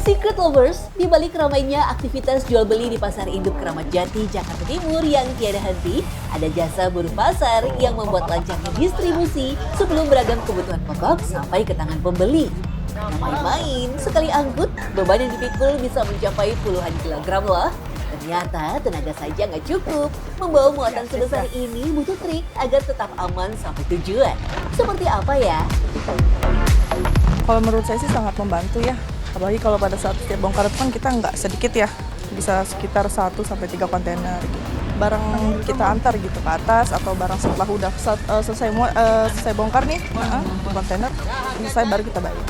Secret Lovers, di balik ramainya aktivitas jual beli di Pasar Induk Kramat Jati, Jakarta Timur yang tiada henti, ada jasa buruh pasar yang membuat lancarnya distribusi sebelum beragam kebutuhan pokok sampai ke tangan pembeli. Nggak main-main, sekali angkut, beban yang dipikul bisa mencapai puluhan kilogram loh. Ternyata tenaga saja nggak cukup. Membawa muatan sebesar ini butuh trik agar tetap aman sampai tujuan. Seperti apa ya? Kalau menurut saya sih sangat membantu ya. Apalagi kalau pada saat setiap bongkar itu kan kita nggak sedikit ya. Bisa sekitar 1-3 kontainer gitu. Barang kita antar gitu ke atas atau barang setelah udah selesai bongkar nih, kontainer, selesai baru kita bayar.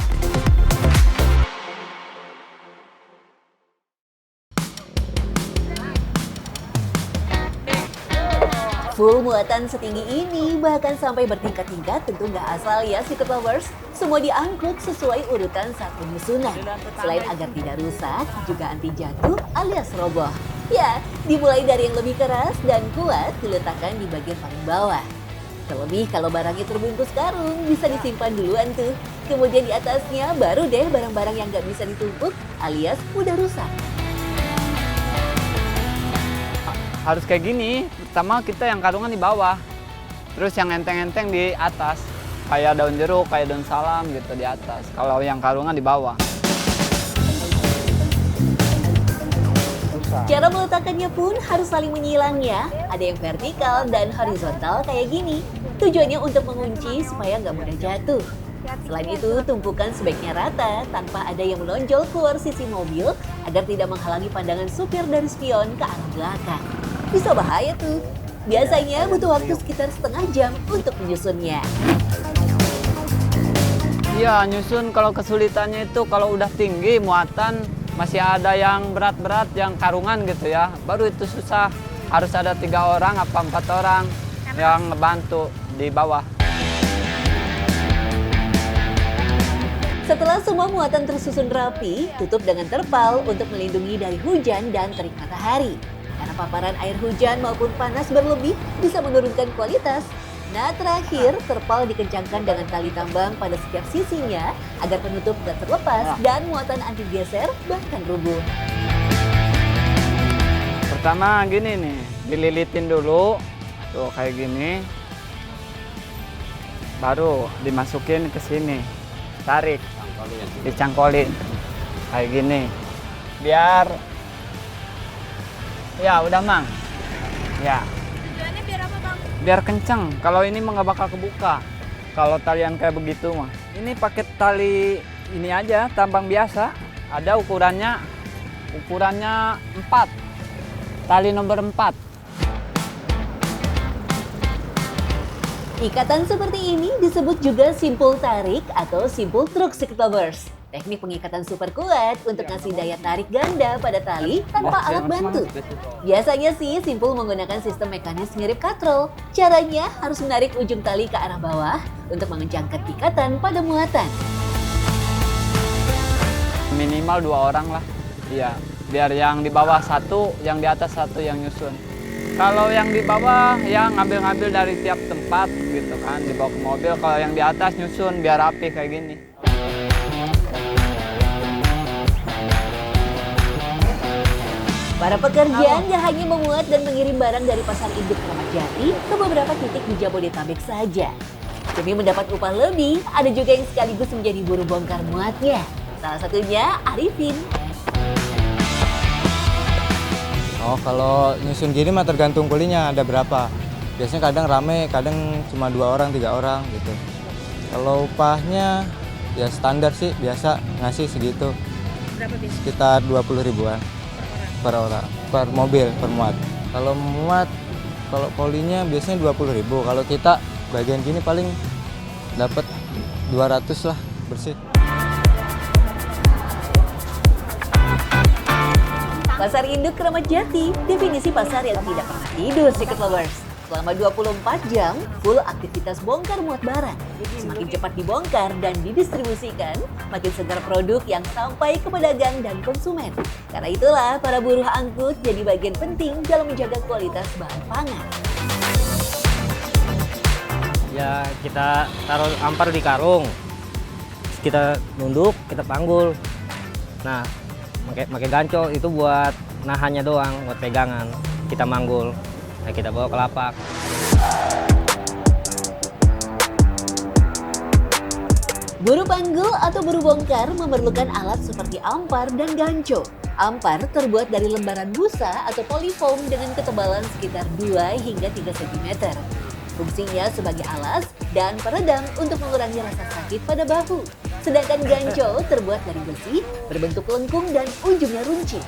Full muatan setinggi ini bahkan sampai bertingkat-tingkat tentu nggak asal ya Secret Lovers. Semua diangkut sesuai urutan saat penyusunan. Selain agar tidak rusak, juga anti jatuh alias roboh. Ya, dimulai dari yang lebih keras dan kuat diletakkan di bagian paling bawah. Terlebih kalau barangnya terbungkus karung, bisa disimpan duluan tuh. Kemudian di atasnya baru deh barang-barang yang nggak bisa ditumpuk alias udah rusak. Harus kayak gini, pertama kita yang karungan di bawah, terus yang enteng-enteng di atas, kayak daun jeruk, kayak daun salam gitu di atas, kalau yang karungan di bawah. Cara meletakkannya pun harus saling menyilang ya, ada yang vertikal dan horizontal kayak gini. Tujuannya untuk mengunci supaya nggak mudah jatuh. Selain itu, tumpukan sebaiknya rata tanpa ada yang menonjol keluar sisi mobil agar tidak menghalangi pandangan supir dari spion ke arah belakang. Bisa bahaya tuh. Biasanya butuh waktu sekitar setengah jam untuk menyusunnya. Iya, nyusun kalau kesulitannya itu kalau udah tinggi muatan, masih ada yang berat-berat, yang karungan gitu ya, baru itu susah. Harus ada 3 orang apa 4 orang yang ngebantu di bawah. Setelah semua muatan tersusun rapi, tutup dengan terpal untuk melindungi dari hujan dan terik matahari. Karena paparan air hujan maupun panas berlebih bisa menurunkan kualitas. Nah terakhir, terpal dikencangkan dengan tali tambang pada setiap sisinya agar penutup tidak terlepas dan muatan anti geser bahkan rubuh. Pertama gini nih, dililitin dulu, tuh kayak gini. Baru dimasukin ke sini, tarik, dicangkolin, kayak gini. Biar, ya udah Mang, ya. Tujuannya biar apa Bang? Biar kenceng, kalau ini mah nggak bakal kebuka. Kalau talian kayak begitu mah. Ini pakai tali ini aja, tambang biasa. Ada ukurannya 4. Tali nomor 4. Ikatan seperti ini disebut juga simpul tarik atau simpul truk Secret Lovers. Teknik pengikatan super kuat untuk ngasih daya tarik ganda pada tali tanpa alat bantu. Biasanya sih simpul menggunakan sistem mekanis mirip katrol. Caranya harus menarik ujung tali ke arah bawah untuk mengencangkan ikatan pada muatan. Minimal 2 orang lah. Iya, biar yang di bawah 1, yang di atas 1 yang nyusun. Kalau yang di bawah ya ngambil-ngambil dari tiap tempat gitu kan, dibawa ke mobil. Kalau yang di atas nyusun biar rapi kayak gini. Para pekerja nggak hanya memuat dan mengirim barang dari Pasar Induk Kramat Jati ke beberapa titik di Jabodetabek saja. Demi mendapat upah lebih, ada juga yang sekaligus menjadi buruh bongkar muatnya. Salah satunya Arifin. Oh, kalau nyusun gini mah tergantung kulinya ada berapa. Biasanya kadang rame, kadang cuma 2 orang, 3 orang gitu. Kalau upahnya ya standar sih, biasa ngasih segitu. Berapa biasa? Sekitar 20 ribuan per orang, per mobil, per muat. Kalau muat, kalau polinya biasanya 20 ribu. Kalau kita bagian gini paling dapat 200 lah bersih. Pasar Induk Kramat Jati, definisi pasar yang tidak pernah tidur Secret Lovers. Selama 24 jam, full aktivitas bongkar muat barang. Semakin cepat dibongkar dan didistribusikan, makin segar produk yang sampai ke pedagang dan konsumen. Karena itulah para buruh angkut jadi bagian penting dalam menjaga kualitas bahan pangan. Ya kita taruh ampar di karung, kita nunduk, kita panggul. Nah pakai ganco itu buat nahannya doang, buat pegangan. Kita manggul, nah kita bawa ke lapak. Buru panggul atau buru bongkar memerlukan alat seperti ampar dan ganco. Ampar terbuat dari lembaran busa atau polyfoam dengan ketebalan sekitar 2 hingga 3 cm. Fungsinya sebagai alas dan peredam untuk mengurangi rasa sakit pada bahu. Sedangkan ganco terbuat dari besi, berbentuk lengkung dan ujungnya runcing.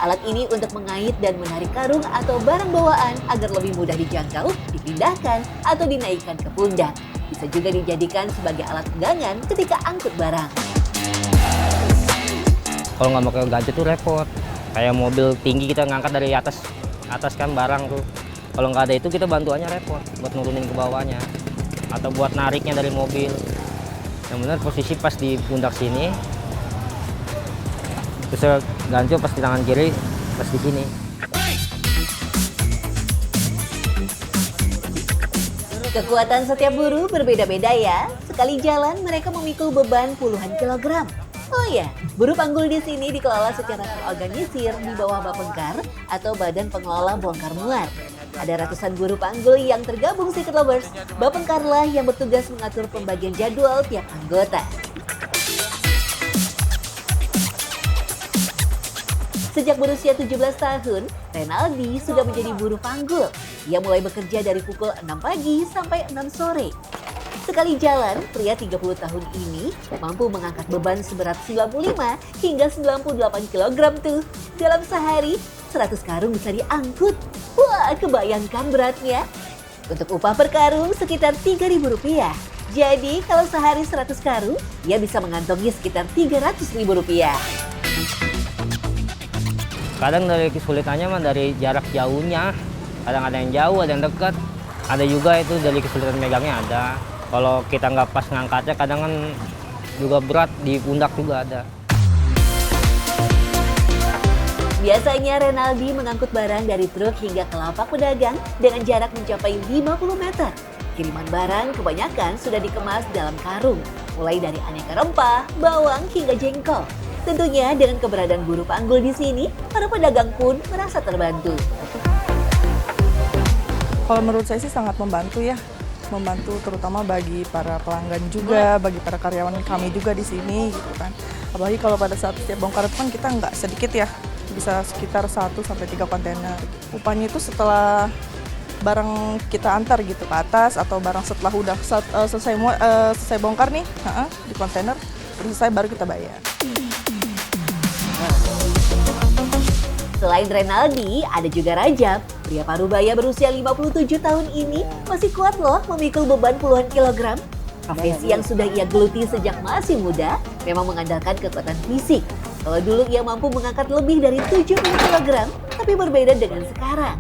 Alat ini untuk mengait dan menarik karung atau barang bawaan agar lebih mudah dijangkau, dipindahkan, atau dinaikkan ke pundak. Bisa juga dijadikan sebagai alat pegangan ketika angkut barang. Kalau nggak pakai ganco tuh repot. Kayak mobil tinggi kita ngangkat dari atas kan barang tuh. Kalau nggak ada itu kita bantuannya repot buat nurunin ke bawahnya atau buat nariknya dari mobil. Yang benar posisi pas di pundak sini, terus ganco pas di tangan kiri, pas di sini. Kekuatan setiap buru berbeda-beda ya. Sekali jalan mereka memikul beban puluhan kilogram. Oh ya, buru panggul di sini dikelola secara terorganisir di bawah Bapengkar atau Badan Pengelola Bongkar Muat. Ada ratusan buru panggul yang tergabung Secret Lovers. Bapengkarlah yang bertugas mengatur pembagian jadwal tiap anggota. Sejak berusia 17 tahun, Renaldi sudah menjadi buru panggul. Ia mulai bekerja dari pukul 6 pagi sampai 6 sore. Sekali jalan, pria 30 tahun ini mampu mengangkat beban seberat 95 hingga 98 kg tuh. Dalam sehari, 100 karung bisa diangkut. Wah, kebayangkan beratnya? Untuk upah per karung sekitar Rp3.000. Jadi, kalau sehari 100 karung, ia bisa mengantongi sekitar Rp300.000. Kadang dari kesulitannya mah dari jarak jauhnya. Kadang ada yang jauh, ada yang dekat. Ada juga itu dari kesulitan megangnya ada. Kalau kita nggak pas ngangkatnya kadang kan juga berat di pundak juga ada. Biasanya Renaldi mengangkut barang dari truk hingga ke lapak pedagang dengan jarak mencapai 50 meter. Kiriman barang kebanyakan sudah dikemas dalam karung, mulai dari aneka rempah, bawang hingga jengkol. Tentunya dengan keberadaan buru panggul di sini, para pedagang pun merasa terbantu. Kalau menurut saya sih sangat membantu ya. Membantu terutama bagi para pelanggan juga, bagi para karyawan kami juga di sini gitu kan. Apalagi kalau pada saat setiap bongkar itu kan kita nggak sedikit ya, bisa sekitar 1 sampai 3 kontainer. Upahnya itu setelah barang kita antar gitu ke atas atau barang setelah udah selesai bongkar nih di kontainer, terus selesai baru kita bayar. Selain Renaldi, ada juga Rajab. Pria parubaya berusia 57 tahun ini masih kuat loh memikul beban puluhan kilogram. Profesi yang sudah ia geluti sejak masih muda memang mengandalkan kekuatan fisik. Kalau dulu ia mampu mengangkat lebih dari 70 kg, tapi berbeda dengan sekarang.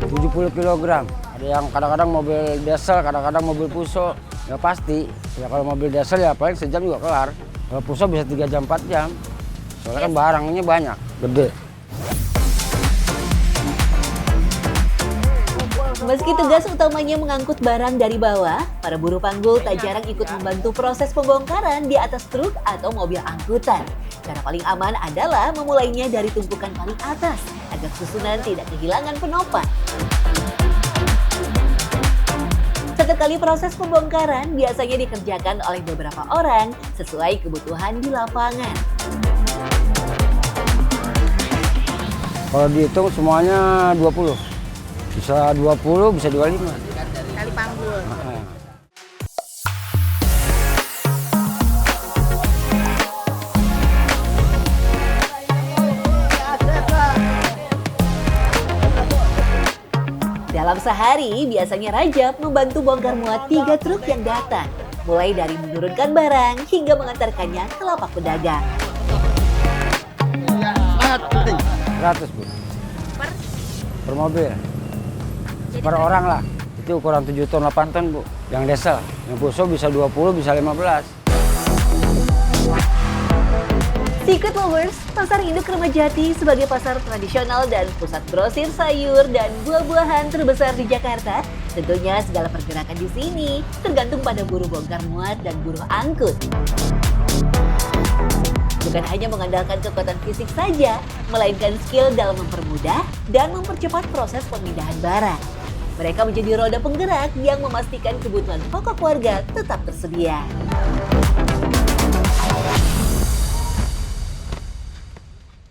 70 kg. Ada yang kadang-kadang mobil diesel, kadang-kadang mobil puso. Ya pasti. Ya kalau mobil diesel ya paling sejam juga kelar. Kalau puso bisa 3 jam, 4 jam. Soalnya kan barangnya banyak, gede. Meski tugas utamanya mengangkut barang dari bawah, para buru panggul tak jarang ikut membantu proses pembongkaran di atas truk atau mobil angkutan. Cara paling aman adalah memulainya dari tumpukan paling atas, agar susunan tidak kehilangan penopang. Setiap kali proses pembongkaran biasanya dikerjakan oleh beberapa orang sesuai kebutuhan di lapangan. Kalau dihitung semuanya 20. Bisa 20, bisa 25. Kali panggul. Dalam sehari, biasanya Rajab membantu bongkar muat 3 truk yang datang. Mulai dari menurunkan barang hingga mengantarkannya ke lapak pedagang. 100, Bu. Per mobil. Per orang lah. Itu ukuran 7 ton, 8 ton, Bu. Yang diesel. Yang puso bisa 20, bisa 15. Secret Lovers, Pasar Induk Ramadjati sebagai pasar tradisional dan pusat grosir sayur dan buah-buahan terbesar di Jakarta. Tentunya segala pergerakan di sini tergantung pada buruh bongkar muat dan buruh angkut. bukan hanya mengandalkan kekuatan fisik saja, melainkan skill dalam mempermudah dan mempercepat proses pemindahan barang. Mereka menjadi roda penggerak yang memastikan kebutuhan pokok warga tetap tersedia.